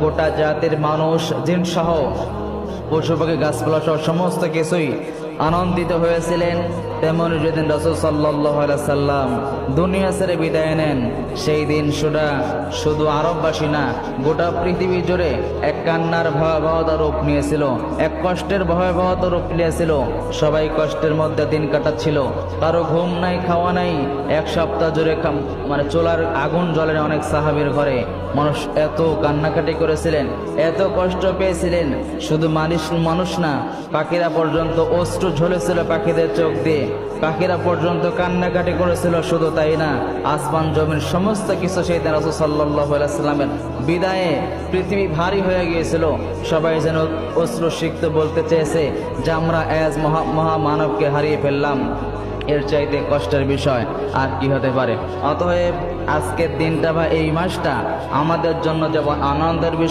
গোটা জাতির মানুষ জিন সহ পশু পাখি গাছপালা সহ সমস্ত কিছুই আনন্দিত হয়েছিলেন। তেমন যেদিন রাসূল সাল্লাল্লাহু আলাইহি সাল্লাম দুনিয়া ছেড়ে বিদায় নেন, সেই দিন শুধু আরববাসী না, গোটা পৃথিবী জুড়ে এক কান্নার ভয়াবহতা রূপ নিয়েছিল, এক কষ্টের ভয়াবহতা রূপ নিয়েছিল। সবাই কষ্টের মধ্যে দিন কাটাচ্ছিল, কারো ঘুম নাই, খাওয়া নাই। এক সপ্তাহ জুড়ে চুলার আগুন জ্বলে অনেক সাহাবীর ঘরে। মানুষ এত কান্নাকাটি করেছিলেন, এত কষ্ট পেয়েছিলেন। শুধু মানুষ না, পাখিরা পর্যন্ত অশ্রু ঝরেছিল পাখিদের চোখ দিয়ে, পাখিরা পর্যন্ত কান্নাকাটি করেছিল। শুধু তাই না, আসমান জমির সমস্ত কিছু সেই দিন রাসূল সাল্লাল্লাহু আলাইহি সাল্লামের বিদায়ে পৃথিবী ভারী হয়ে গিয়েছিল। সবাই যেন অশ্রু সিক্ত বলতে চেয়েছে যে আমরা আজ মহামানবকে হারিয়ে ফেললাম। এর চাইতে কষ্টের বিষয় আর কি হতে পারে? অতএব আজকের দিনটা বা এই মাসটা আমাদের জন্য যেমন আনন্দের বিষয়,